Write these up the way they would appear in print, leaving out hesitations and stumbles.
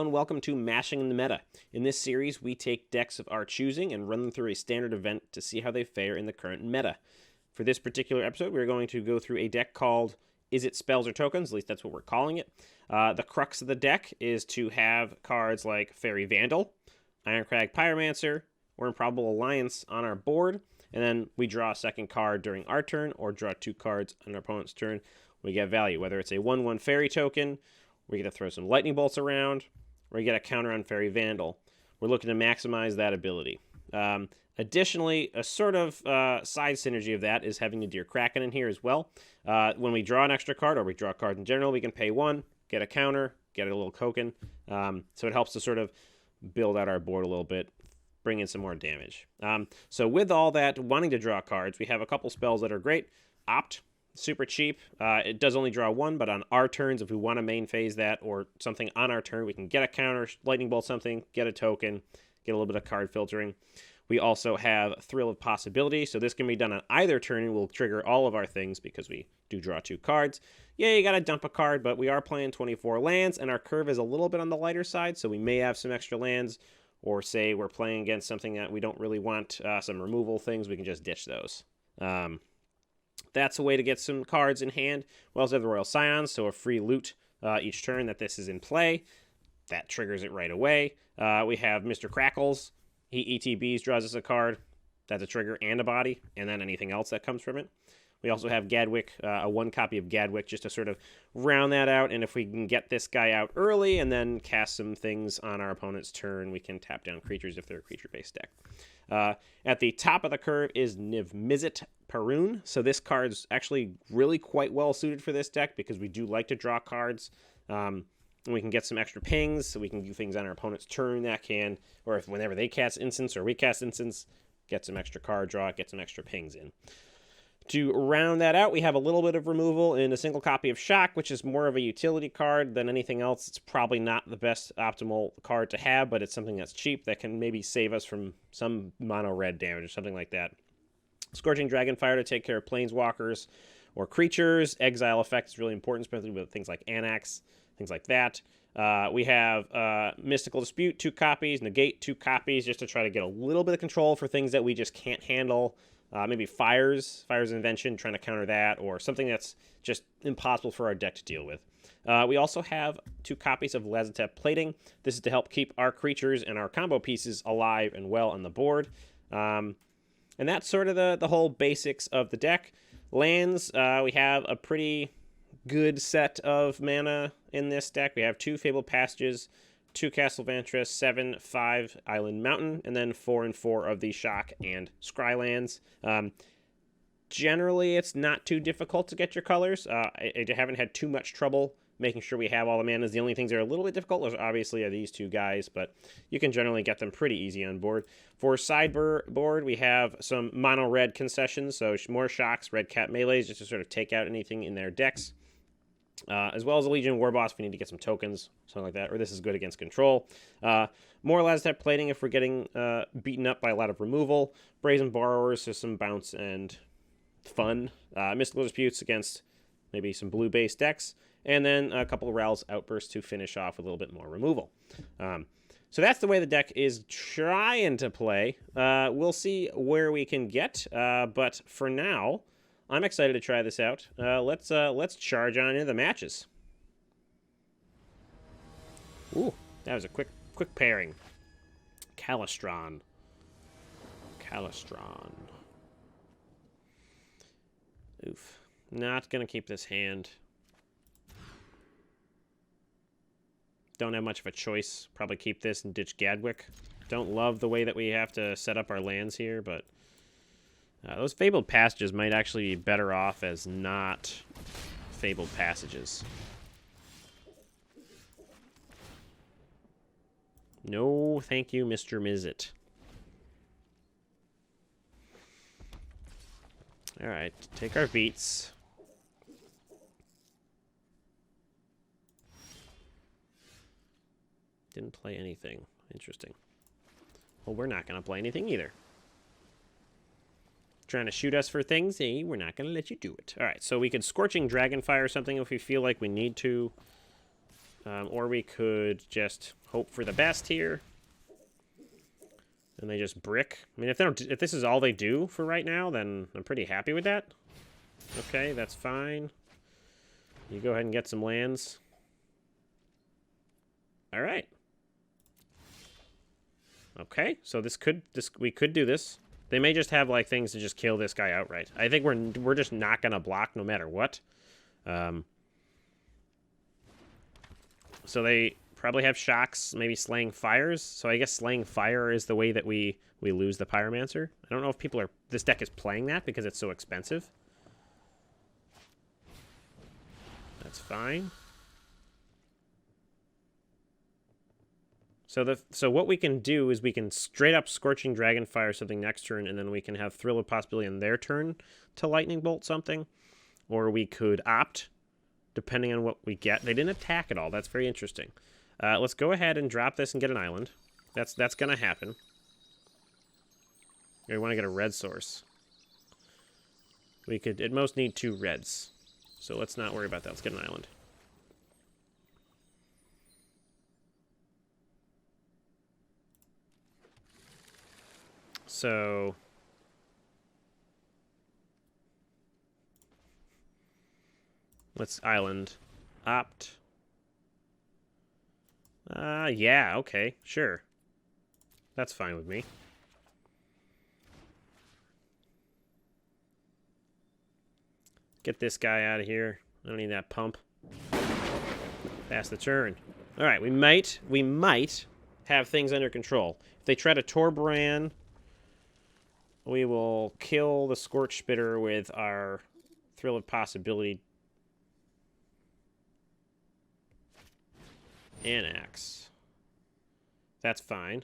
and welcome to Mashing in the Meta. In this series, we take decks of our choosing and run them through a standard event to see how they fare in the current meta. For this particular episode, we're going to go through a deck called Izzet Spells or Tokens, at least that's what we're calling it. The crux of the deck is to have cards like Fairy Vandal, Ironcrag Pyromancer, or Improbable Alliance on our board, and then we draw a second card during our turn, or draw two cards on our opponent's turn. We get value, whether it's a 1/1 Fairy token, we get to throw some lightning bolts around, or you get a counter on Fairy Vandal. We're looking to maximize that ability. Additionally, a sort of side synergy of that is having the Deer Kraken in here as well. When we draw an extra card, or we draw a card in general, we can pay one, get a counter, get a little token. So it helps to sort of build out our board a little bit, bring in some more damage. So with all that, wanting to draw cards, we have a couple spells that are great. Opt. Super cheap. It does only draw one, but on our turns, if we want to main phase that or something on our turn, we can get a counter, lightning bolt something, get a token, get a little bit of card filtering. We also have Thrill of Possibility, so this can be done on either turn and will trigger all of our things because we do draw two cards. Yeah, you got to dump a card, but we are playing 24 lands, and our curve is a little bit on the lighter side, so we may have some extra lands, or say we're playing against something that we don't really want, some removal things, we can just ditch those. That's a way to get some cards in hand. We also have the Royal Scions, so a free loot each turn that this is in play. That triggers it right away. We have Mr. Crackles. He ETBs, draws us a card. That's a trigger and a body, and then anything else that comes from it. We also have Gadwick, a one copy of Gadwick, just to sort of round that out. And if we can get this guy out early and then cast some things on our opponent's turn, we can tap down creatures if they're a creature-based deck. At the top of the curve is Niv-Mizzet Parun. So this card's actually really quite well suited for this deck because we do like to draw cards. And we can get some extra pings, so we can do things on our opponent's turn that can, or if whenever they cast instance or we cast instance, get some extra card draw, get some extra pings in. To round that out, we have a little bit of removal in a single copy of Shock, which is more of a utility card than anything else. It's probably not the best optimal card to have, but it's something that's cheap that can maybe save us from some mono-red damage or something like that. Scorching Dragonfire to take care of planeswalkers or creatures. Exile effect is really important, especially with things like Anax, things like that. We have Mystical Dispute, 2 copies. Negate, 2 copies, just to try to get a little bit of control for things that we just can't handle. Maybe Fire's Invention, trying to counter that, or something that's just impossible for our deck to deal with. We also have 2 copies of Lazotep Plating. This is to help keep our creatures and our combo pieces alive and well on the board. And that's sort of the whole basics of the deck. Lands, we have a pretty good set of mana in this deck. We have 2 Fabled Passages, 2 Castle Vantress, 7, 5 Island Mountain, and then 4 and 4 of the Shock and Scry lands. Generally, it's not too difficult to get your colors. I haven't had too much trouble making sure we have all the manas. The only things that are a little bit difficult obviously are these 2 guys, but you can generally get them pretty easy on board. For sideboard, we have some mono-red concessions, so more Shocks, Red Cat Melees, just to sort of take out anything in their decks. As well as a Legion War Boss if we need to get some tokens, something like that, or this is good against control. More Lazotep Plating if we're getting beaten up by a lot of removal. Brazen Borrowers, so some bounce and fun. Mystical Disputes against maybe some blue-based decks. And then a couple of Ral's Outbursts to finish off with a little bit more removal. So that's the way the deck is trying to play. We'll see where we can get, but for now, I'm excited to try this out. Let's charge on into the matches. Ooh, that was a quick pairing. Calistron. Oof. Not gonna keep this hand. Don't have much of a choice. Probably keep this and ditch Gadwick. Don't love the way that we have to set up our lands here, but those Fabled Passages might actually be better off as not Fabled Passages. No, thank you, Mr. Mizzet. Alright, take our beats. Didn't play anything. Interesting. Well, we're not going to play anything either. Trying to shoot us for things, hey, we're not going to let you do it. All right, so we could Scorching Dragonfire or something if we feel like we need to. Or we could just hope for the best here. And they just brick. I mean, if this is all they do for right now, then I'm pretty happy with that. Okay, that's fine. You go ahead and get some lands. All right. Okay, so we could do this. They may just have like things to just kill this guy outright. I think we're just not gonna block no matter what. So they probably have shocks, maybe slaying fires. So I guess slaying fire is the way that we lose the pyromancer. I don't know if this deck is playing that because it's so expensive. That's fine. So what we can do is we can straight up Scorching Dragonfire something next turn, and then we can have Thrill of Possibility on their turn to Lightning Bolt something. Or we could opt, depending on what we get. They didn't attack at all. That's very interesting. Let's go ahead and drop this and get an island. That's going to happen. We want to get a red source. We could at most need 2 reds. So let's not worry about that. Let's get an island. So let's island. Opt. Yeah, okay, sure. That's fine with me. Get this guy out of here. I don't need that pump. Pass the turn. All right, we might have things under control. If they try to Torbrand, we will kill the Scorch Spitter with our Thrill of Possibility Anax. That's fine.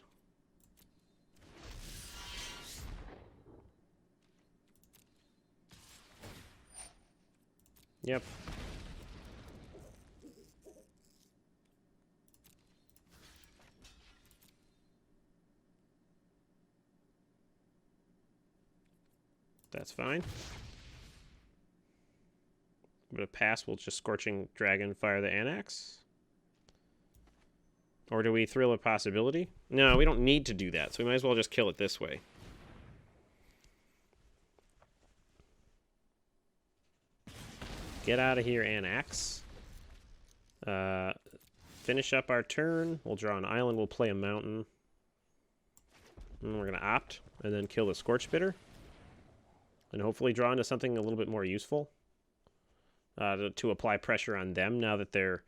Yep. That's fine. With a pass, we'll just Scorching Dragon fire the Anax. Or do we Thrill a Possibility? No, we don't need to do that, so we might as well just kill it this way. Get out of here, Anax. Finish up our turn. We'll draw an island. We'll play a mountain. And we're going to opt and then kill the Scorch Spitter. And hopefully draw into something a little bit more useful. To apply pressure on them now that they're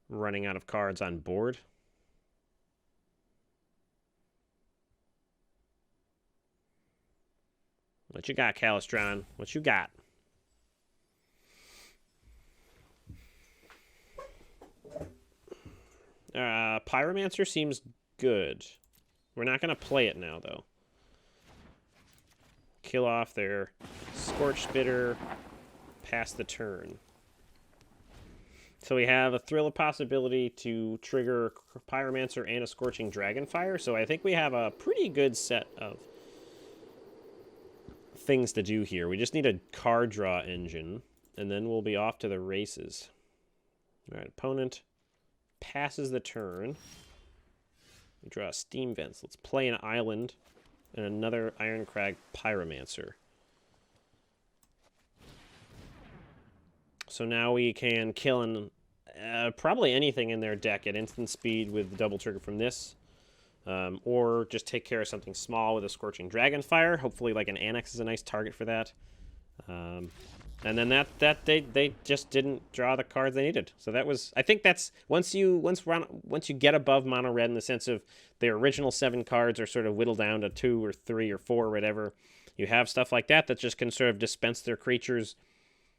running out of cards on board. What you got, Calistron? What you got? Pyromancer seems good. We're not going to play it now, though. Kill off their Scorch Spitter, pass the turn. So we have a Thrill of Possibility to trigger Pyromancer and a Scorching Dragonfire. So I think we have a pretty good set of things to do here. We just need a card draw engine, and then we'll be off to the races. All right, opponent passes the turn. We draw Steam Vents. Let's play an island and another Ironcrag Pyromancer. So now we can kill probably anything in their deck at instant speed with the double trigger from this. Or just take care of something small with a Scorching Dragonfire. Hopefully, like an Anax is a nice target for that. And then they just didn't draw the cards they needed. So that was, I think that's once you get above mono red in the sense of their original 7 cards are sort of whittled down to 2 or 3 or 4 or whatever. You have stuff like that just can sort of dispense their creatures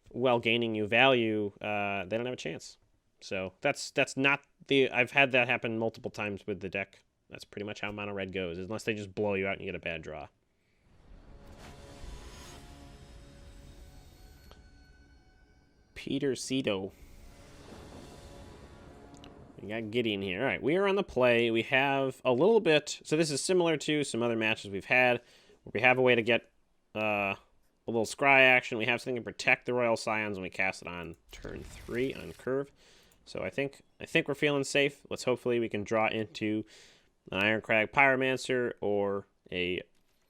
while gaining you value. They don't have a chance. So that's not the. I've had that happen multiple times with the deck. That's pretty much how mono red goes, unless they just blow you out and you get a bad draw. Peter Cito. We got Gideon here. All right, we are on the play. We have a little bit. So this is similar to some other matches we've had. We have a way to get a little scry action. We have something to protect the Royal Scions, and we cast it on turn 3 on curve. So I think we're feeling safe. Let's hopefully we can draw into an Ironcrag Pyromancer or a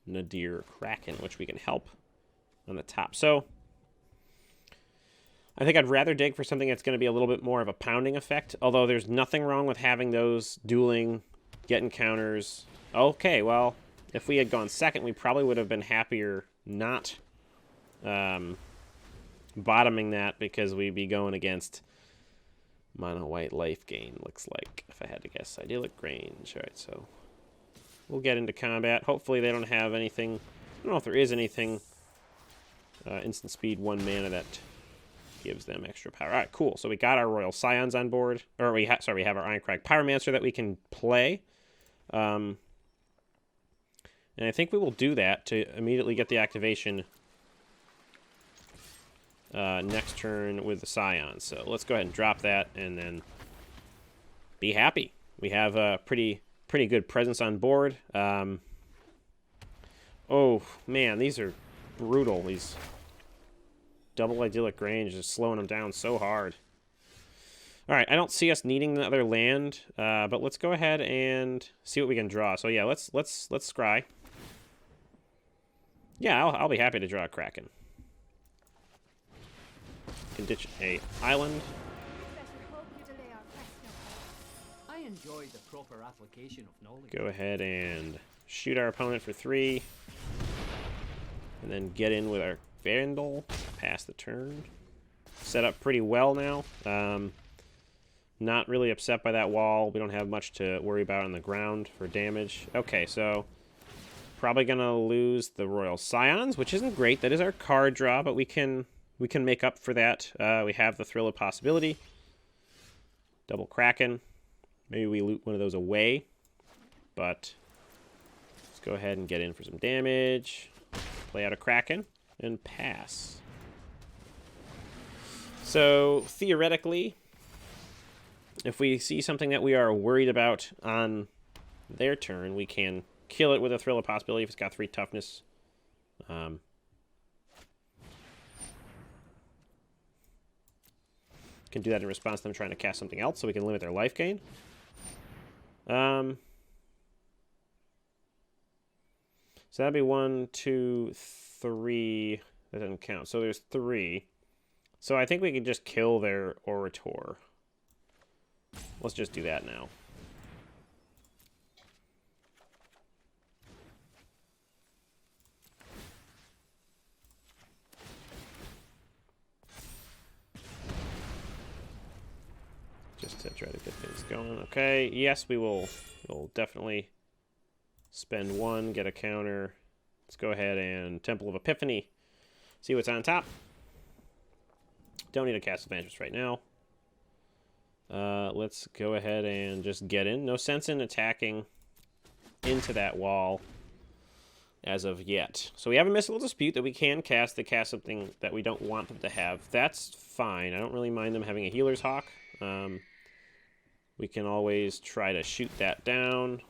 Nadir Kraken, which we can help on the top. So I think I'd rather dig for something that's going to be a little bit more of a pounding effect, although there's nothing wrong with having those dueling, getting counters. Okay, well, if we had gone second, we probably would have been happier not bottoming that, because we'd be going against mono white life gain, looks like, if I had to guess. Idyllic range. All right, so we'll get into combat. Hopefully they don't have anything. I don't know if there is anything instant speed 1 mana that gives them extra power. All right, cool. So we got our Royal Scions on board, or we have our Ironcrag Pyromancer that we can play. And I think we will do that to immediately get the activation next turn with the Scions. So let's go ahead and drop that and then be happy. We have a pretty good presence on board. Oh, man, these are brutal. These double idyllic range is slowing them down so hard. All right, I don't see us needing another land, but let's go ahead and see what we can draw. So yeah, let's scry. Yeah, I'll be happy to draw a Kraken. Can ditch a island. I enjoy the proper application of knowledge. Go ahead and shoot our opponent for 3, and then get in with our Vandal. Pass the turn. Set up pretty well now. Not really upset by that wall. We don't have much to worry about on the ground for damage. Okay, so probably gonna lose the Royal Scions, which isn't great. That is our card draw, but we can make up for that. We have the Thrill of Possibility. Double Kraken. Maybe we loot one of those away, but let's go ahead and get in for some damage. Play out a Kraken and pass. So theoretically, if we see something that we are worried about on their turn, we can kill it with a Thrill of Possibility if it's got 3 toughness. Can do that in response to them trying to cast something else, so we can limit their life gain. So that'd be 1, 2, 3. That doesn't count. So there's 3. So I think we could just kill their Orator. Let's just do that now. Just to try to get things going. Okay, yes, we'll definitely spend 1, get a counter. Let's go ahead and Temple of Epiphany. See what's on top. Don't need to cast Evangelist right now. Let's go ahead and just get in. No sense in attacking into that wall as of yet. So we have a Mystical Dispute that we can cast to cast something that we don't want them to have. That's fine. I don't really mind them having a Healer's Hawk. We can always try to shoot that down.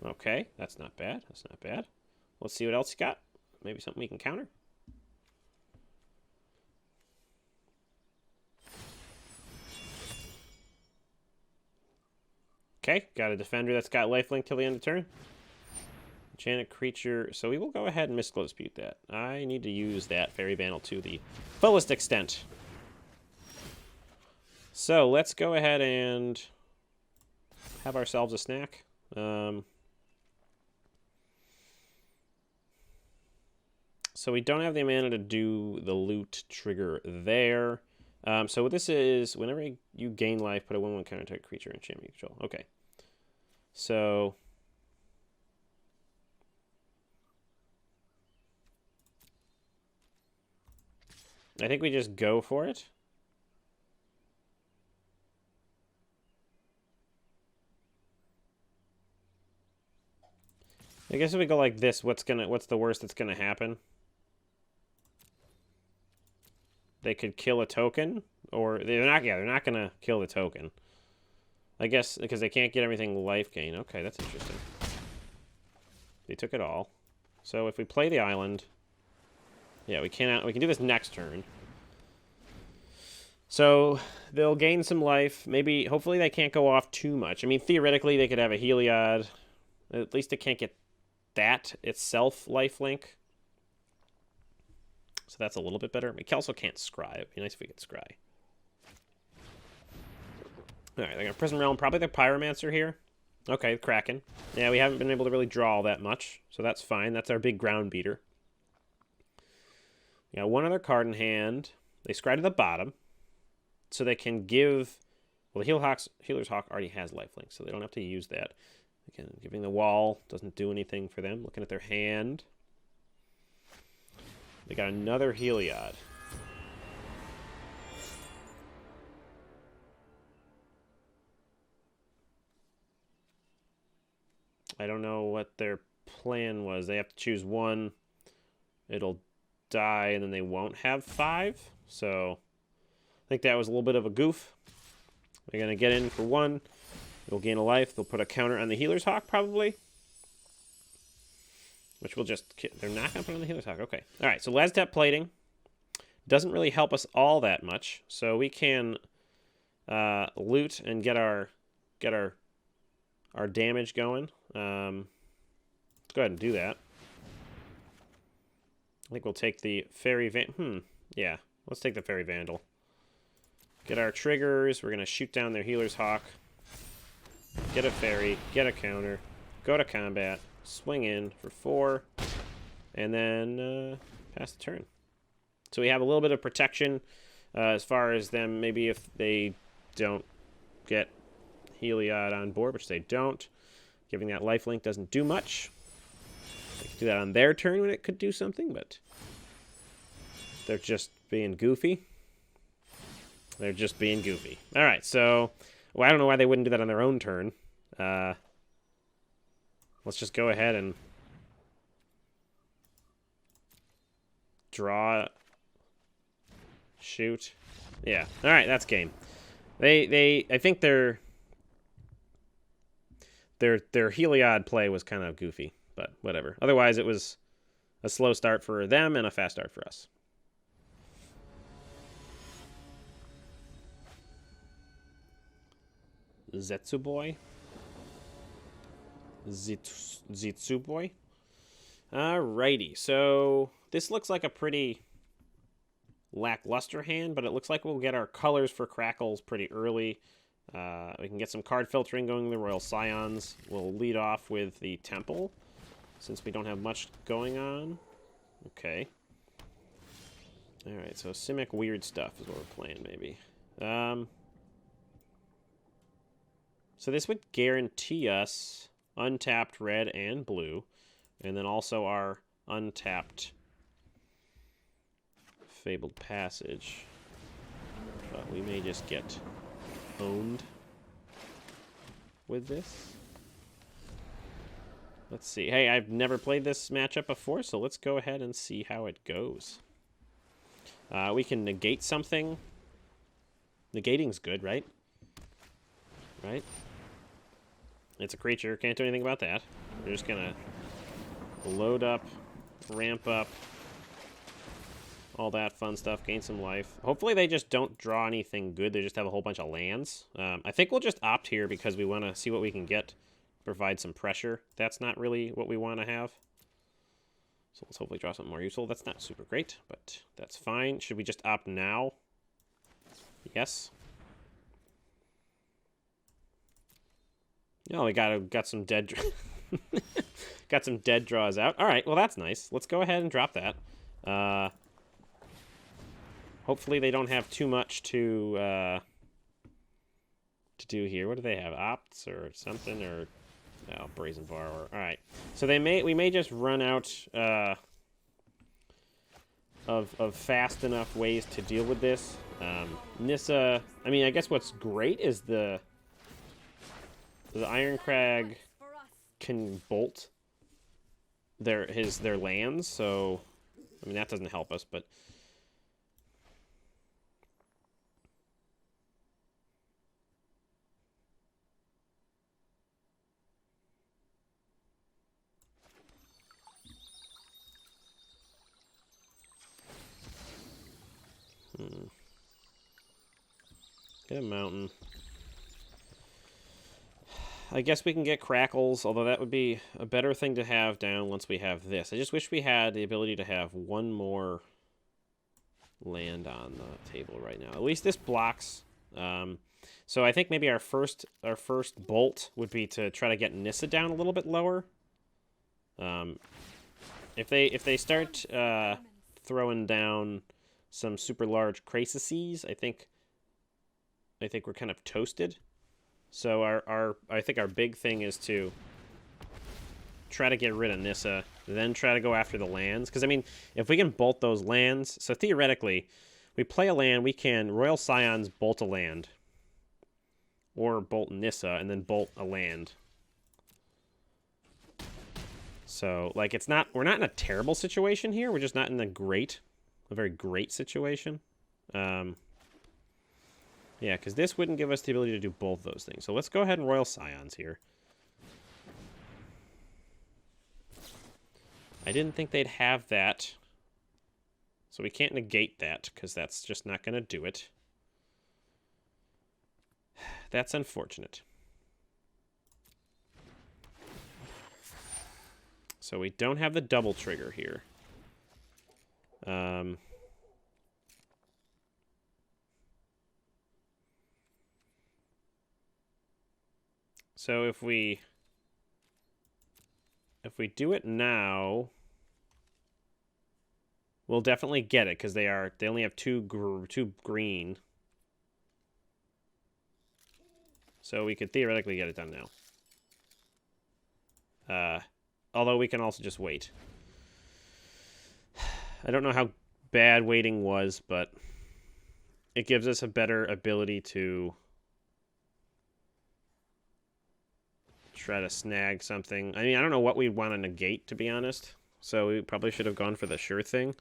Okay, that's not bad. That's not bad. Let's see what else you got. Maybe something we can counter. Okay, got a Defender that's got lifelink till the end of the turn. Enchanted creature. So we will go ahead and Mystical Dispute that. I need to use that Fairy Vandal to the fullest extent. So let's go ahead and have ourselves a snack. So we don't have the mana to do the loot trigger there. So what this is, whenever you gain life, put a 1/1 counter target creature in champion control. Okay. So I think we just go for it. I guess if we go like this, what's the worst that's gonna happen? They could kill a token, or they're not gonna kill the token. I guess because they can't get everything life gain. Okay, that's interesting. They took it all. So if we play the island, yeah, we can do this next turn. So they'll gain some life. Maybe, hopefully they can't go off too much. I mean, theoretically, they could have a Heliod. At least it can't get that itself lifelink. So that's a little bit better. It also can't scry. It'd be nice if we could scry. Alright, they're going to Prison Realm. Probably the Pyromancer here. Okay, Kraken. Yeah, we haven't been able to really draw all that much, so that's fine. That's our big ground beater. We got one other card in hand. They scry to the bottom, so they can give... Well, the Healer's Hawk already has lifelink, so they don't have to use that. Again, giving the wall doesn't do anything for them. Looking at their hand. They got another Heliod. I don't know what their plan was. They have to choose one. It'll die, and then they won't have 5. So I think that was a little bit of a goof. They're going to get in for 1. It'll gain a life. They'll put a counter on the Healer's Hawk, probably. Which will just... They're not going to put on the Healer's Hawk. Okay. All right, so Laz-Dep Plating doesn't really help us all that much. So we can loot and get our damage going. Let's go ahead and do that. I think we'll take the Fairy yeah, let's take the Fairy Vandal. Get our triggers. We're going to shoot down their Healer's Hawk. Get a Fairy. Get a counter. Go to combat. Swing in for 4. And then pass the turn. So we have a little bit of protection as far as them, maybe if they don't get Heliod on board, which they don't. Giving that lifelink doesn't do much. They could do that on their turn when it could do something, but they're just being goofy. They're just being goofy. All right, so well, I don't know why they wouldn't do that on their own turn. Let's just go ahead and draw, shoot. Yeah. All right, that's game. I think their Heliod play was kind of goofy, but whatever. Otherwise, it was a slow start for them and a fast start for us. Zetsuboi. Zitsuboi. Alrighty, so this looks like a pretty lackluster hand, but it looks like we'll get our colors for Crackles pretty early. We can get some card filtering going. The Royal Scions. We'll lead off with the Temple, since we don't have much going on. Okay. Alright, so Simic weird stuff is what we're playing, maybe. So this would guarantee us untapped red and blue, and then also our untapped Fabled Passage. But we may just get owned with this. Let's see. Hey, I've never played this matchup before, so let's go ahead and see how it goes. We can negate something. Negating's good, right? Right? It's a creature. Can't do anything about that. We're just going to load up, ramp up, all that fun stuff, gain some life. Hopefully they just don't draw anything good. They just have a whole bunch of lands. I think we'll just opt here because we want to see what we can get, provide some pressure. That's not really what we want to have. So let's hopefully draw something more useful. That's not super great, but that's fine. Should we just opt now? Yes. No, we got some dead got some dead draws out. All right, well that's nice. Let's go ahead and drop that. Hopefully they don't have too much to do here. What do they have? Opts or something, or Brazen Borrower. All right. So we may just run out of fast enough ways to deal with this. Nissa. I mean, I guess what's great is the Iron Crag can bolt their lands. So I mean that doesn't help us, but. Get a mountain. I guess we can get crackles, although that would be a better thing to have down once we have this. I just wish we had the ability to have one more land on the table right now. At least this blocks. So I think maybe our first bolt would be to try to get Nissa down a little bit lower. If they start throwing down some super large Crasises, I think we're kind of toasted. So I think our big thing is to try to get rid of Nissa, then try to go after the lands. Because, I mean, if we can bolt those lands... So, theoretically, we play a land, we can Royal Scions bolt a land. Or bolt Nissa, and then bolt a land. So, like, it's not... We're not in a terrible situation here. We're just not in a very great situation. Yeah, because this wouldn't give us the ability to do both those things. So let's go ahead and Royal Scions here. I didn't think they'd have that. So we can't negate that, because that's just not going to do it. That's unfortunate. So we don't have the double trigger here. So if we do it now, we'll definitely get it because they only have two green. So we could theoretically get it done now. Although we can also just wait. I don't know how bad waiting was, but it gives us a better ability to try to snag something. I mean, I don't know what we'd want to negate, to be honest. So we probably should have gone for the sure thing.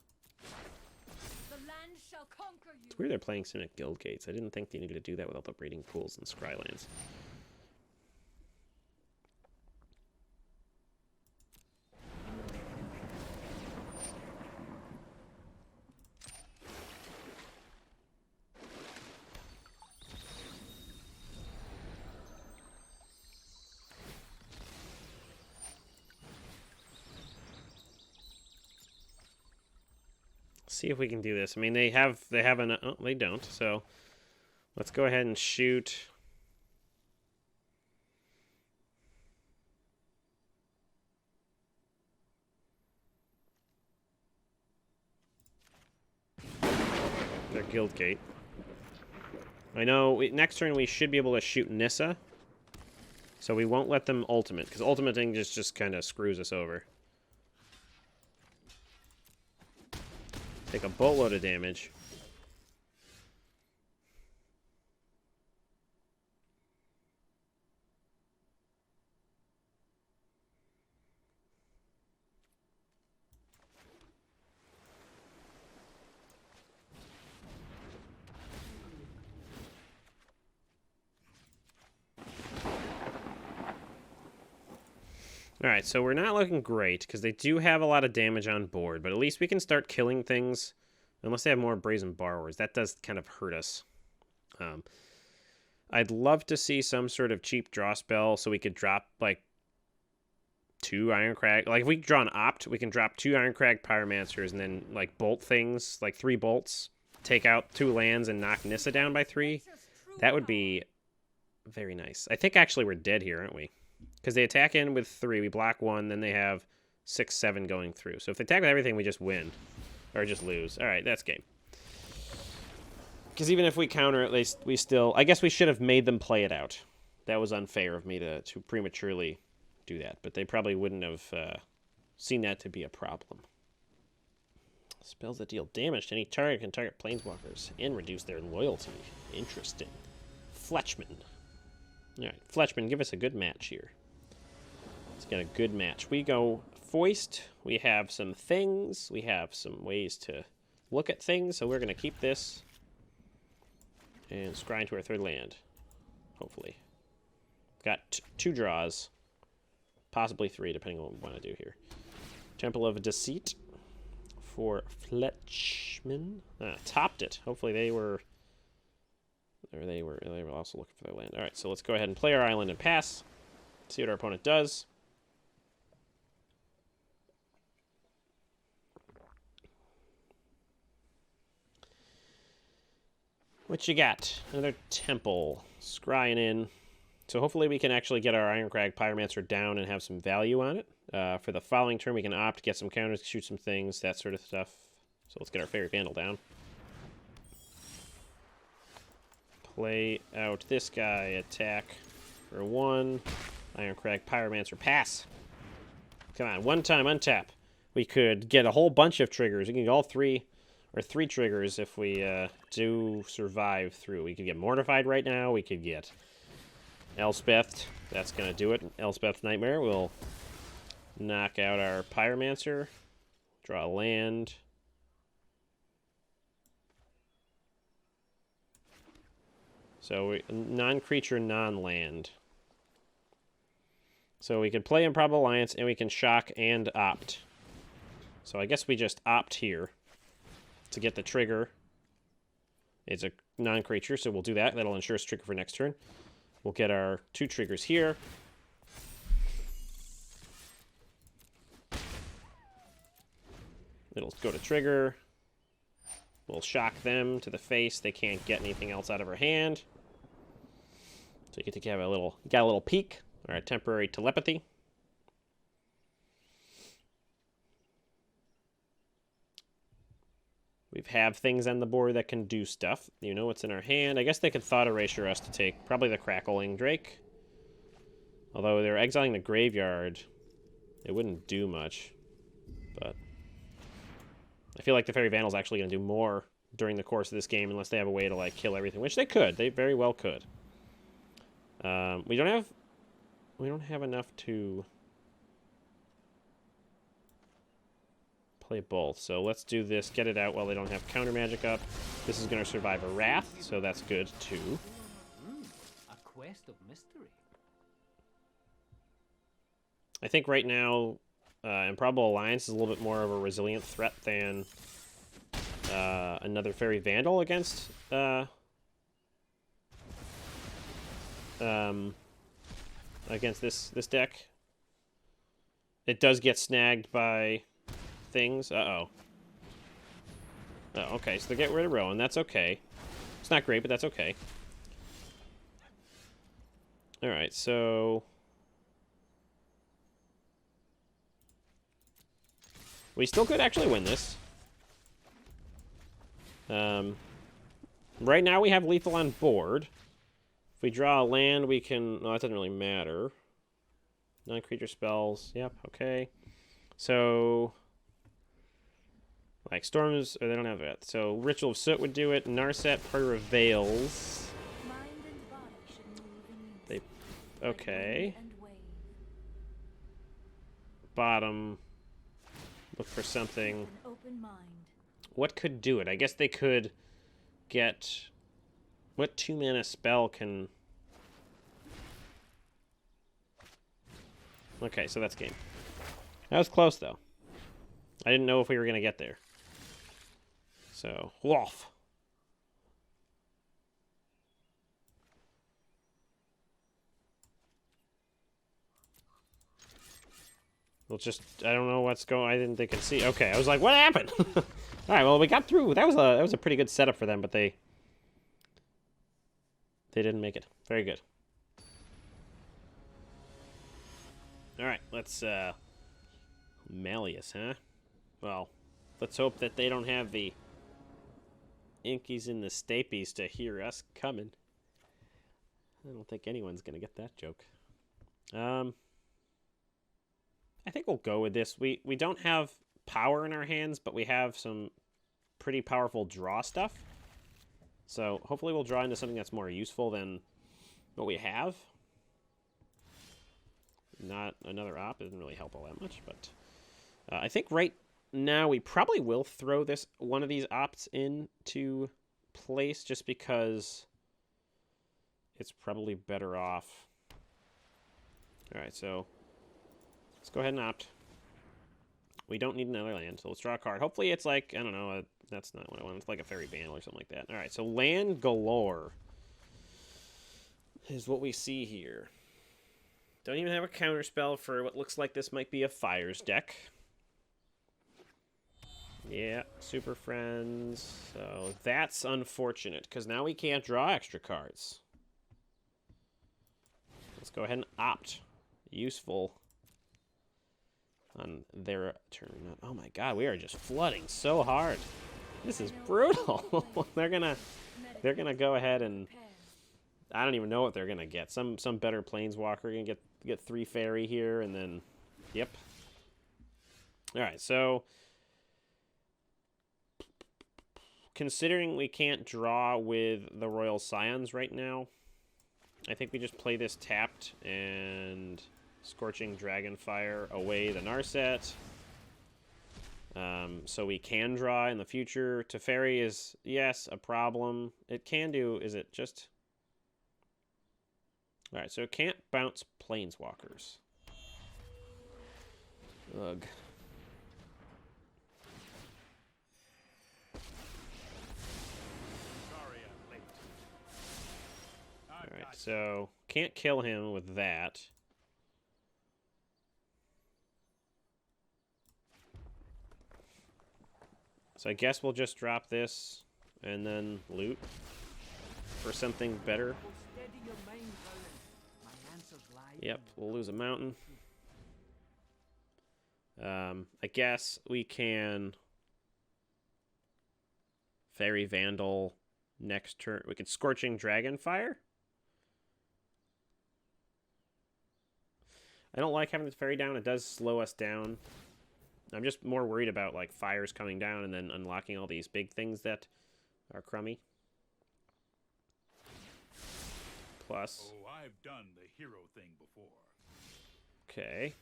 It's weird they're playing Simic Guild Gates. I didn't think they needed to do that with all the breeding pools and Scrylands. See if we can do this. I mean, they have an... Oh, they don't. So let's go ahead and shoot. Their Guild Gate. I know next turn we should be able to shoot Nissa. So we won't let them ultimate, because ultimating just kind of screws us over. Take a boatload of damage. Alright, so we're not looking great, because they do have a lot of damage on board, but at least we can start killing things, unless they have more Brazen Borrowers. That does kind of hurt us. I'd love to see some sort of cheap draw spell, so we could drop, like, 2 Ironcrag. Like, if we draw an Opt, we can drop 2 Ironcrag Pyromancers, and then, like, bolt things, like 3 bolts, take out 2 lands, and knock Nissa down by 3. That would be very nice. I think, actually, we're dead here, aren't we? Because they attack in with 3, we block 1, then they have 6, 7 going through. So if they attack with everything, we just win. Or just lose. Alright, that's game. Because even if we counter, at least we still... I guess we should have made them play it out. That was unfair of me to prematurely do that. But they probably wouldn't have seen that to be a problem. Spells that deal damage to any target can target planeswalkers and reduce their loyalty. Interesting. Fletchman. Alright, Fletchman, give us a good match here. Let's get a good match. We go Foist. We have some things. We have some ways to look at things. So we're going to keep this and scry into our 3rd land. Hopefully. Got 2 draws. Possibly 3, depending on what we want to do here. Temple of Deceit for Fletchman. Topped it. Hopefully they're Or they were also looking for their land. All right, so let's go ahead and play our island and pass. See what our opponent does. What you got? Another temple. Scrying in. So hopefully we can actually get our Ironcrag Pyromancer down and have some value on it. For the following turn, we can opt, get some counters, shoot some things, that sort of stuff. So let's get our Fairy Vandal down. Play out this guy. Attack for 1. Ironcrag Pyromancer. Pass. Come on, one time untap. We could get a whole bunch of triggers. We can get all 3 or 3 triggers if we do survive through. We could get Mortified right now. We could get Elspeth. That's going to do it. Elspeth Nightmare will knock out our Pyromancer. Draw a land. So non-creature, non-land. So we could play Improbable Alliance, and we can shock and opt. So I guess we just opt here to get the trigger. It's a non-creature, so we'll do that. That'll ensure us trigger for next turn. We'll get our 2 triggers here. It'll go to trigger. We'll shock them to the face. They can't get anything else out of our hand. So you get to have a little peek. All right, temporary telepathy. We have things on the board that can do stuff. You know what's in our hand. I guess they could Thought Erasure us to take probably the Crackling Drake. Although they're exiling the graveyard, it wouldn't do much. But I feel like the Fairy Vandal's actually going to do more during the course of this game unless they have a way to like kill everything, which they could. They very well could. We don't have enough to play both. So let's do this. Get it out while they don't have counter magic up. This is going to survive a Wrath, so that's good too. A quest of mystery. I think right now, Improbable Alliance is a little bit more of a resilient threat than another Fairy Vandal against this deck. It does get snagged by things. Uh-oh. Oh, okay, so they get rid of Rowan. That's okay. It's not great, but that's okay. Alright, so we still could actually win this. Right now we have lethal on board. If we draw a land, we can... No, that doesn't really matter. Non-creature spells. Yep, okay. So... like, Storms... Or they don't have that. So, Ritual of Soot would do it. Narset, Prayer of Veils. They... Okay. Bottom. Look for something. What could do it? I guess they could get... What 2-mana spell can... Okay, so that's game. That was close, though. I didn't know if we were going to get there. So, Wolf. We'll just... I don't know what's going... I didn't think I could see... Okay, I was like, what happened? All right, well, we got through. That was a pretty good setup for them, but they didn't make it. Very good. All right, let's... Malleus, huh? Well, let's hope that they don't have the Inkies and the Stapies to hear us coming. I don't think anyone's going to get that joke. I think we'll go with this. We don't have power in our hands, but we have some pretty powerful draw stuff. So hopefully we'll draw into something that's more useful than what we have. Not another op. It doesn't really help all that much, but I think right now we probably will throw one of these opts into place just because it's probably better off. All right, so let's go ahead and opt. We don't need another land, so let's draw a card. Hopefully it's like, I don't know, that's not what I want. It's like a Fairy Vandal or something like that. All right, so land galore. is what we see here. Don't even have a counterspell for what looks like this might be a Fires deck. Yeah, Super Friends. So that's unfortunate, because now we can't draw extra cards. Let's go ahead and opt. Useful on their turn. Oh my god, we are just flooding so hard. This is brutal. They're gonna go ahead and I don't even know what they're gonna get. Some better planeswalker gonna get 3 fairy here, and then yep. All right, so considering we can't draw with the Royal Scions right now, I think we just play this tapped and Scorching Dragonfire away the Narset. So we can draw in the future. Teferi is, yes, a problem. It can do, is it just... Alright, so it can't bounce Planeswalkers. Ugh. Alright, so can't kill him with that. So I guess we'll just drop this and then loot for something better. Yep, we'll lose a mountain. I guess we can Fairy Vandal next turn. We could Scorching Dragonfire. I don't like having the fairy down. It does slow us down. I'm just more worried about like fires coming down and then unlocking all these big things that are crummy. Plus. Oh, I've done the hero thing before. Okay.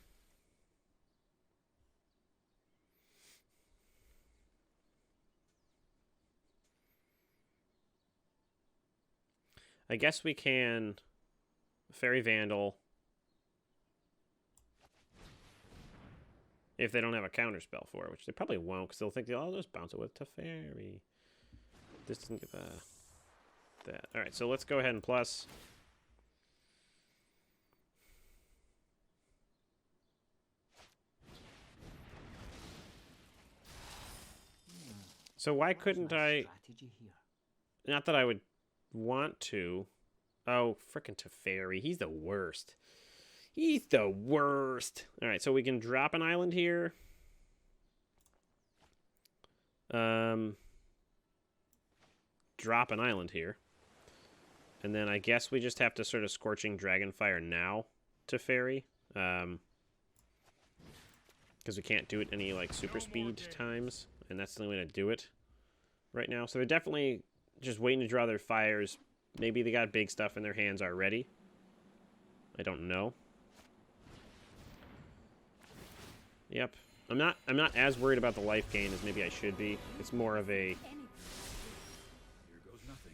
I guess we can Fairy Vandal if they don't have a counterspell for it, which they probably won't, because they'll think they'll just bounce it with Teferi. This doesn't give that. All right, so let's go ahead and plus. So why couldn't I? Not that I would want to. Oh, frickin' Teferi. He's the worst. He's the worst. All right, so we can drop an island here. Drop an island here. And then I guess we just have to sort of Scorching Dragonfire now to Fairy. Because we can't do it any like super speed times. And that's the only way to do it right now. So they're definitely just waiting to draw their fires. Maybe they got big stuff in their hands already. I don't know. Yep. I'm not as worried about the life gain as maybe I should be. It's more of a... Here goes nothing.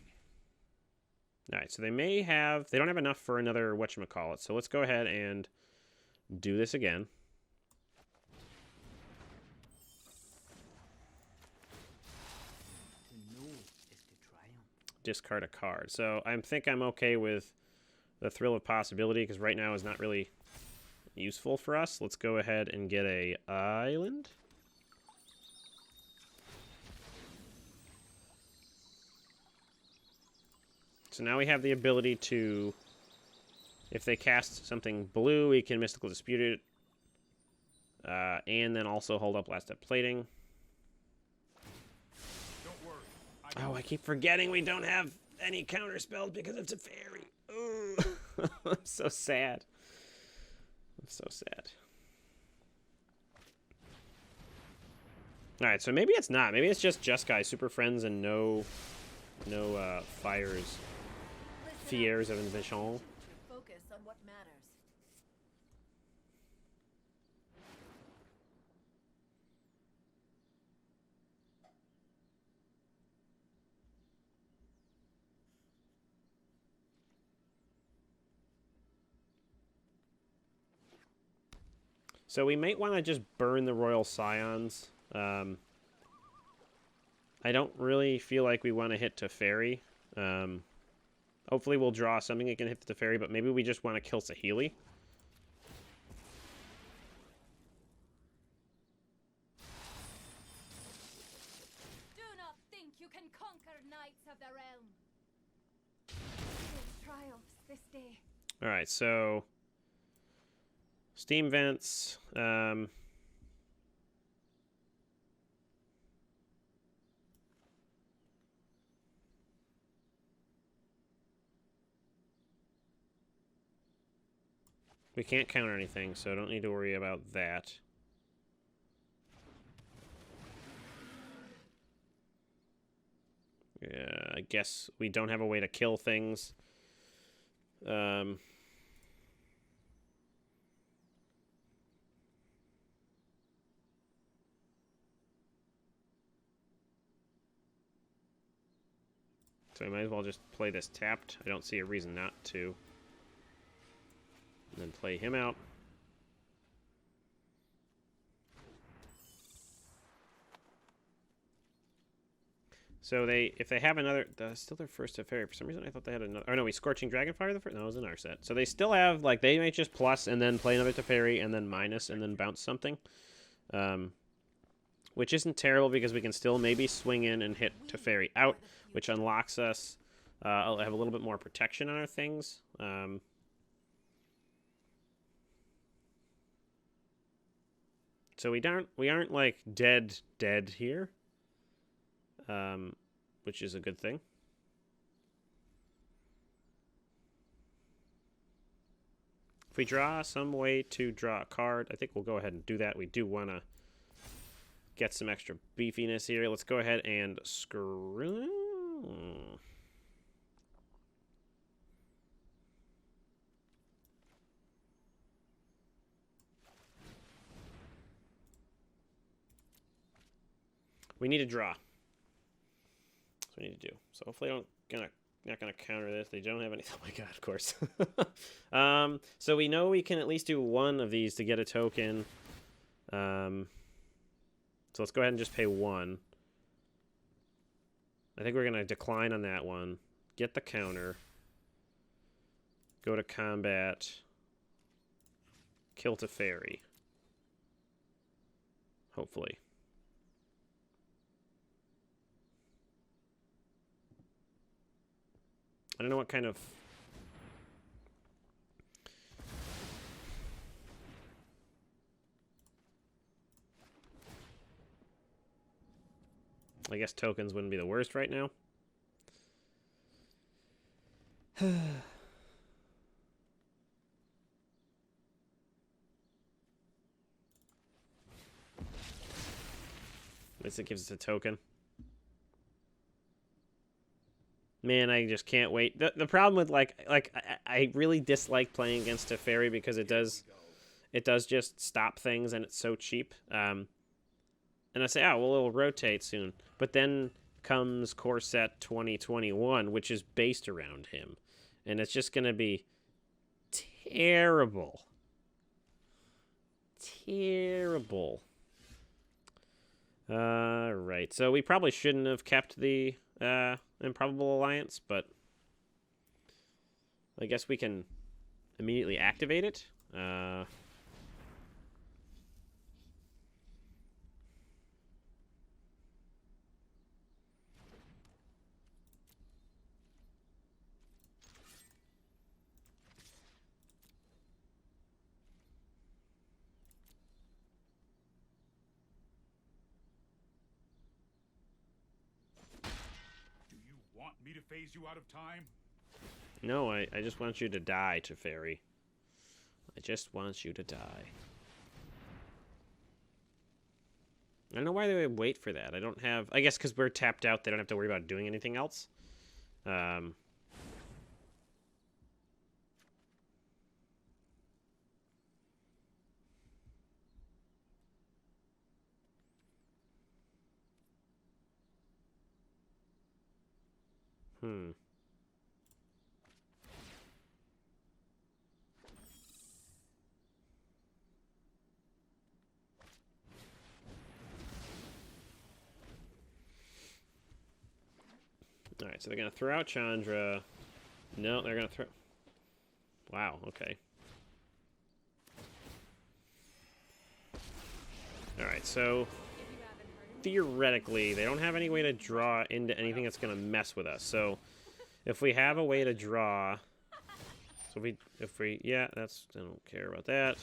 Alright, so they may have... They don't have enough for another whatchamacallit, so let's go ahead and do this again. Discard a card. So I think I'm okay with the Thrill of Possibility, because right now is not really useful for us. Let's go ahead and get a island. So now we have the ability to, if they cast something blue, we can Mystical Dispute it. And then also hold up Last Step Plating. Don't worry. Oh, I keep forgetting we don't have any counter spells because it's a fairy. Ugh. I'm so sad. I'm so sad. Alright, so maybe it's not. Maybe it's just Jeskai, Super Friends, and no fires. Fiers of Invention. Focus on what matters. So we might want to just burn the Royal Scions. I don't really feel like we want to hit Teferi. Hopefully we'll draw something that can hit the Teferi, but maybe we just want to kill Saheeli. Do not think you can conquer Knights of the Realm. Great triumphs this day. Alright, so... Steam Vents. We can't counter anything, so don't need to worry about that. Yeah, I guess we don't have a way to kill things. So I might as well just play this tapped. I don't see a reason not to. And then play him out. So if they have another, still their first Teferi. For some reason, I thought they had another. Oh no, we Scorching Dragonfire the first. No, it was in our set. So they still have like they might just plus and then play another Teferi and then minus and then bounce something, which isn't terrible because we can still maybe swing in and hit Teferi out, which unlocks us. I'll have a little bit more protection on our things. So we aren't like dead here. Which is a good thing. If we draw some way to draw a card, I think we'll go ahead and do that. We do want to get some extra beefiness here. Let's go ahead and screw. We need to draw. That's what we need to do. So hopefully not gonna counter this. They don't have any. Oh my god, of course. So we know we can at least do one of these to get a token. So let's go ahead and just pay one. I think we're gonna decline on that one. Get the counter. Go to combat. Kill Teferi. Hopefully. I don't know what kind of... I guess tokens wouldn't be the worst right now. At least it gives us a token. Man, I just can't wait. The problem with I really dislike playing against Teferi because it does just stop things and it's so cheap. And I say, oh well, it'll rotate soon. But then comes Core Set 2021, which is based around him, and it's just gonna be terrible. Terrible. Right. So we probably shouldn't have kept the Improbable Alliance, but I guess we can immediately activate it. Me to phase you out of time? No, I just want you to die, Teferi. I just want you to die. I don't know why they would wait for that. I don't have... I guess because we're tapped out, they don't have to worry about doing anything else. Alright, so they're going to throw out Chandra. No, they're going to throw... Wow, okay. Alright, so... Theoretically, they don't have any way to draw into anything that's going to mess with us. So, if we have a way to draw... So if we... Yeah, that's... I don't care about that.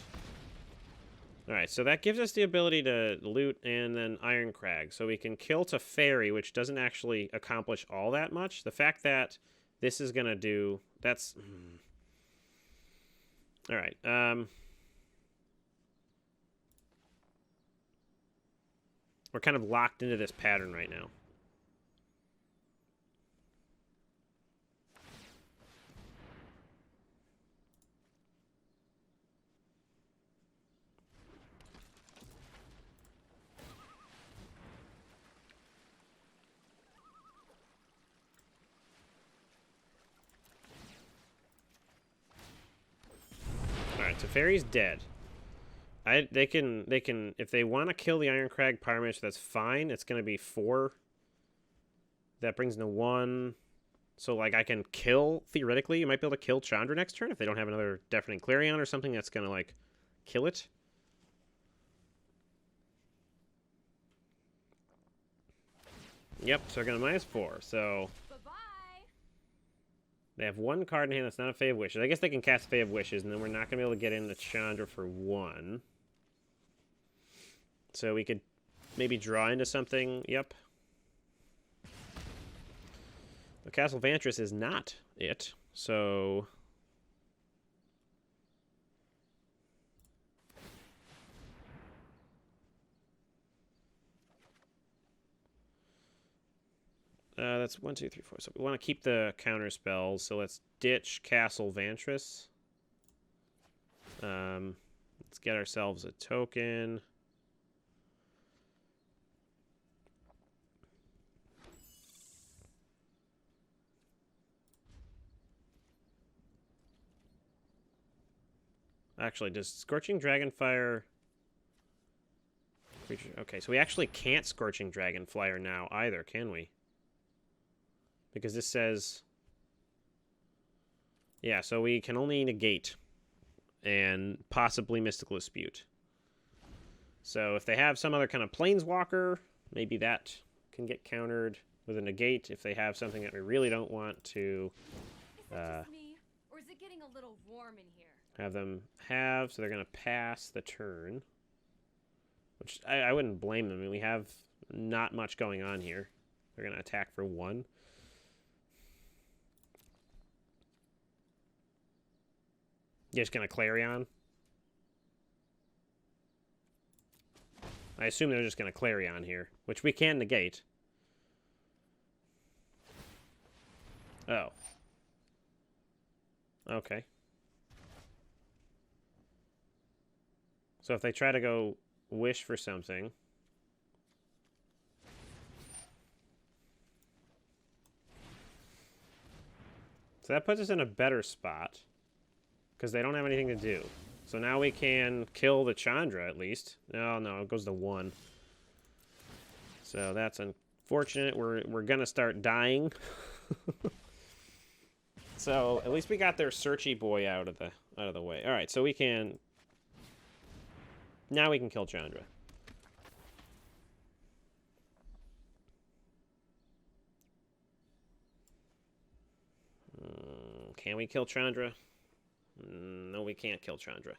Alright, so that gives us the ability to loot and then Iron Crag. So we can kill Teferi, which doesn't actually accomplish all that much. The fact that this is going to do... That's... Alright, we're kind of locked into this pattern right now. Alright, Teferi's dead. They can if they want to kill the Iron Crag Pyromancer, that's fine. It's going to be 4. That brings into 1. So like I can kill, theoretically, you might be able to kill Chandra next turn if they don't have another Deafening Clarion or something that's going to like kill it. Yep, so they're going to -4. So Bye-bye. they have 1 card in hand that's not a Fae of Wishes. I guess they can cast Fae of Wishes, and then we're not going to be able to get into Chandra for 1. So we could maybe draw into something. Yep. The Castle Vantress is not it. So... that's 1, 2, 3, 4. So we want to keep the counter spells. So let's ditch Castle Vantress. Let's get ourselves a token. Actually, does Scorching Dragonfire... Okay, so we actually can't Scorching Dragonfire now either, can we? Because this says... Yeah, so we can only negate and possibly Mystical Dispute. So if they have some other kind of Planeswalker, maybe that can get countered with a negate if they have something that we really don't want to Is that just me, or is it getting a little warm in here? have them have. So they're going to pass the turn. Which I wouldn't blame them. I mean, we have not much going on here. They're going to attack for 1. You're just going to Clarion? I assume they're just going to Clarion here, which we can negate. Oh. Okay. So if they try to go wish for something... So that puts us in a better spot. Because they don't have anything to do. So now we can kill the Chandra, at least. No, it goes to 1. So that's unfortunate. We're going to start dying. So at least we got their Searchy boy out of the way. All right, so we can... Now we can kill Chandra. Can we kill Chandra? No, we can't kill Chandra.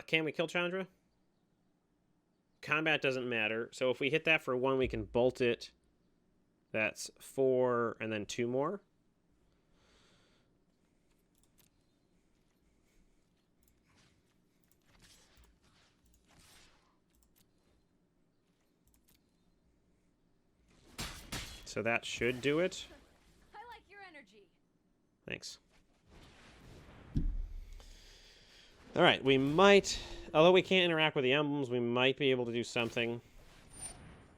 Can we kill Chandra? Combat doesn't matter. So if we hit that for 1, we can bolt it. That's 4, and then 2 more. So that should do it. I like your energy. Thanks. All right, we might, although we can't interact with the emblems, we might be able to do something.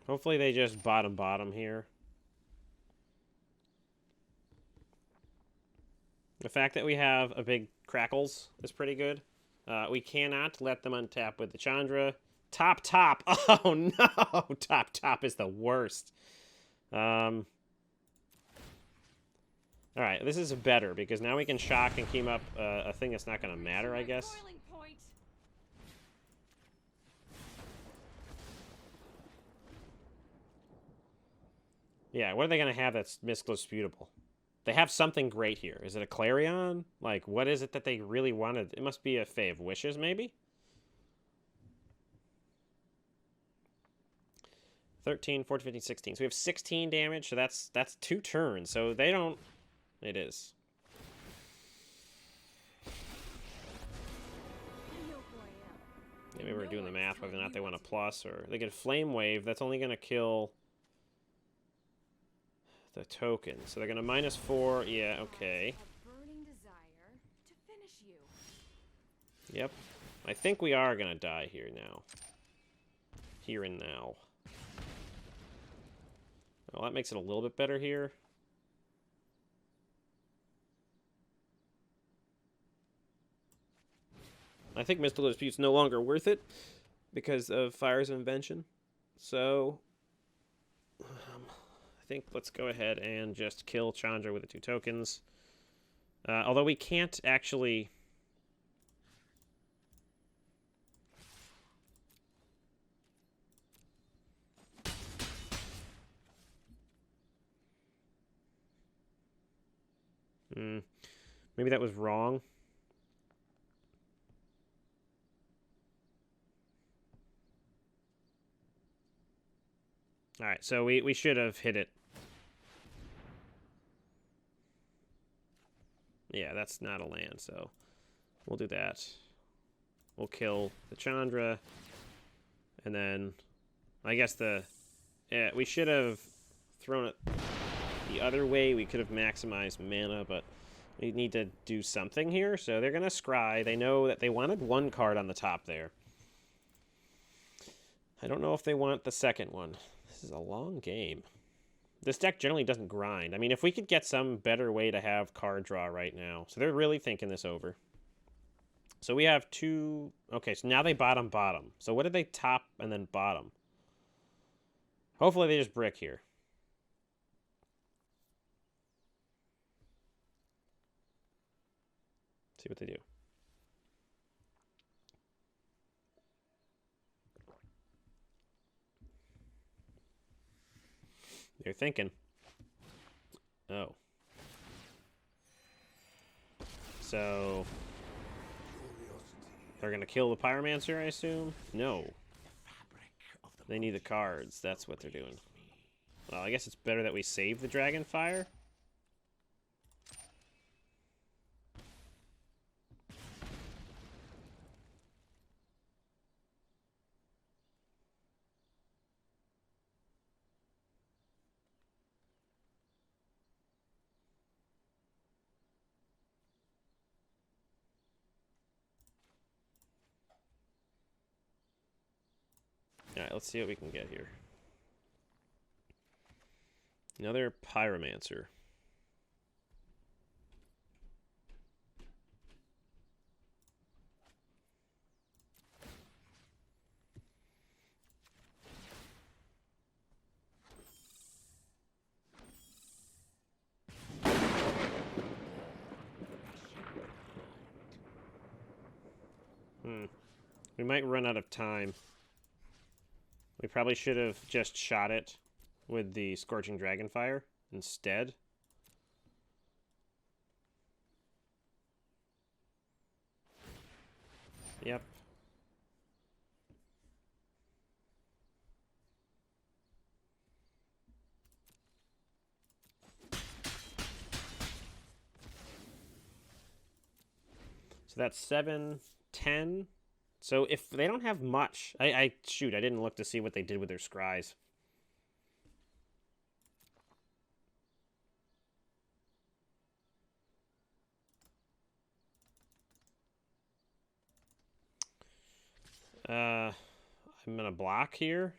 Hopefully they just bottom here. The fact that we have a big Crackles is pretty good. We cannot let them untap with the Chandra. Top. Oh no, top is the worst. Alright, this is better, because now we can shock and keep up a thing that's not going to matter, I guess. Boiling point. Yeah, what are they going to have that's misdisputable? They have something great here. Is it a Clarion? Like, what is it that they really wanted? It must be a Fae of Wishes, maybe? 13, 14, 15, 16. So we have 16 damage, so that's 2 turns. So they don't... It is. Maybe we're doing the math whether or not they want a plus, or they get a Flame Wave. That's only going to kill the token. So they're going to -4. Yeah, okay. Yep. I think we are going to die here now. Here and now. Well, that makes it a little bit better here. I think Mystical Dispute's no longer worth it because of Fires of Invention. So, I think let's go ahead and just kill Chandra with the 2 tokens. Although we can't actually... Maybe that was wrong. Alright, so we should have hit it. Yeah, that's not a land, so we'll do that. We'll kill the Chandra. And then, I guess we should have thrown it the other way. We could have maximized mana, but we need to do something here. So they're going to scry. They know that they wanted 1 card on the top there. I don't know if they want the second one. This is a long game. This deck generally doesn't grind. I mean, if we could get some better way to have card draw right now. So they're really thinking this over. So we have 2... Okay, so now they bottom. So what did they top and then bottom? Hopefully they just brick here. See what they do. They're thinking. Oh. So... They're going to kill the Pyromancer, I assume? No. They need the cards. That's what they're doing. Well, I guess it's better that we save the Dragonfire. Alright, let's see what we can get here. Another Pyromancer. We might run out of time. We probably should have just shot it with the Scorching Dragonfire instead. Yep. So that's 7, 10. So if they don't have much... shoot, I didn't look to see what they did with their scries. I'm going to block here.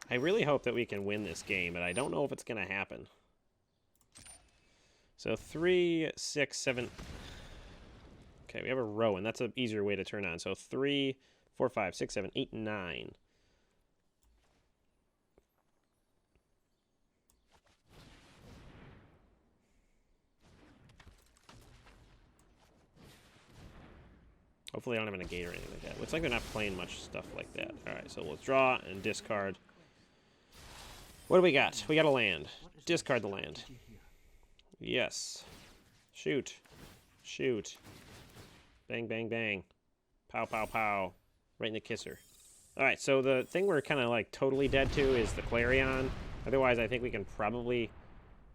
I really hope that we can win this game, but I don't know if it's going to happen. So 3, 6, 7. Okay, we have a row, and that's an easier way to turn on. So 3, 4, 5, 6, 7, 8, 9. Hopefully I don't have a negate or anything like that. Looks like they're not playing much stuff like that. Alright, so we'll draw and discard. What do we got? We got a land. Discard the land. Yes. Shoot. Shoot. Bang, bang, bang. Pow, pow, pow. Right in the kisser. Alright, so the thing we're kind of like totally dead to is the Clarion. Otherwise, I think we can probably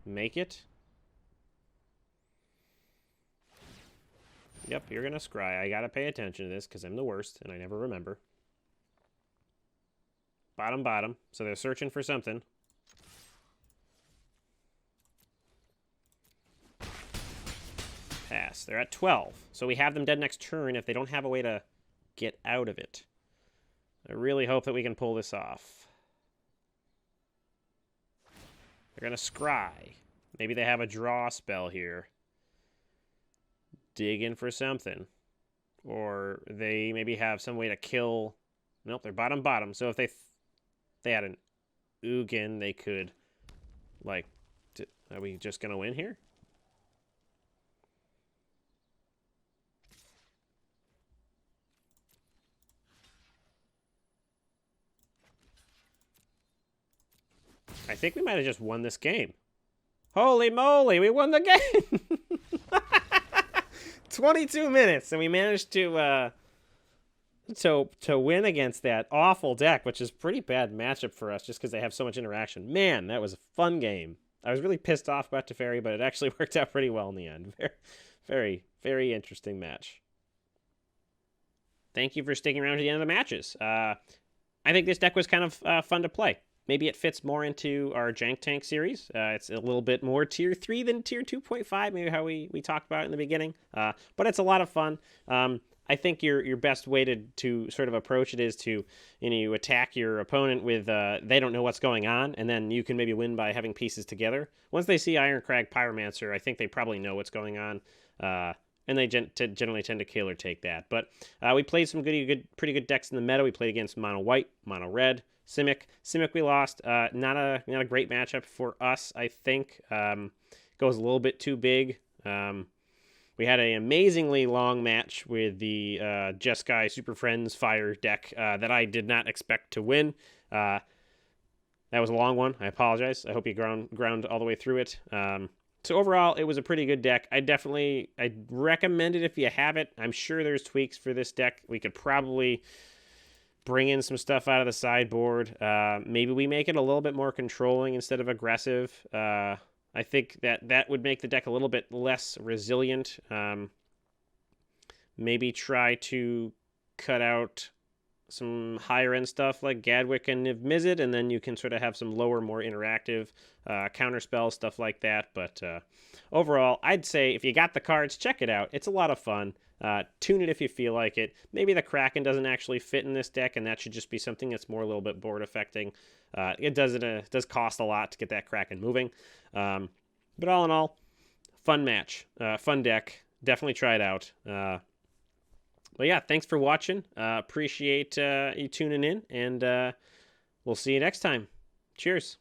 make it. Yep, you're going to scry. I got to pay attention to this because I'm the worst and I never remember. Bottom, bottom. So they're searching for something. Pass. They're at 12. So we have them dead next turn if they don't have a way to get out of it. I really hope that we can pull this off. They're going to scry. Maybe they have a draw spell here. Dig in for something. Or they maybe have some way to kill... Nope, they're bottom, bottom. So if they had an Ugin, they could... Like, are we just going to win here? I think we might have just won this game. Holy moly, we won the game! 22 minutes, and we managed to win against that awful deck, which is a pretty bad matchup for us just because they have so much interaction. Man, that was a fun game. I was really pissed off about Teferi, but it actually worked out pretty well in the end. Very, very, very interesting match. Thank you for sticking around to the end of the matches. I think this deck was kind of fun to play. Maybe it fits more into our Jank Tank series. It's a little bit more Tier 3 than Tier 2.5, maybe how we talked about it in the beginning. But it's a lot of fun. I think your best way to sort of approach it is to, you attack your opponent with they don't know what's going on, and then you can maybe win by having pieces together. Once they see Ironcrag Pyromancer, I think they probably know what's going on. And they generally tend to kill or take that. But we played some pretty good decks in the meta. We played against Mono White, Mono Red, Simic. Simic we lost. Not a great matchup for us, I think. Goes a little bit too big. We had an amazingly long match with the Jeskai Super Friends Fire deck that I did not expect to win. That was a long one. I apologize. I hope you ground all the way through it. So overall, it was a pretty good deck. I'd recommend it if you have it. I'm sure there's tweaks for this deck. We could probably bring in some stuff out of the sideboard. Maybe we make it a little bit more controlling instead of aggressive. I think that would make the deck a little bit less resilient. Maybe try to cut out some higher end stuff like Gadwick and Niv Mizzet, and then you can sort of have some lower, more interactive counter spells, stuff like that. But overall, I'd say if you got the cards, check it out. It's a lot of fun. Tune it if you feel like it. Maybe the Kraken doesn't actually fit in this deck, and that should just be something that's more a little bit board affecting. It does cost a lot to get that Kraken moving. But all in all, fun match, fun deck. Definitely try it out. But yeah, thanks for watching. Appreciate you tuning in, and we'll see you next time. Cheers.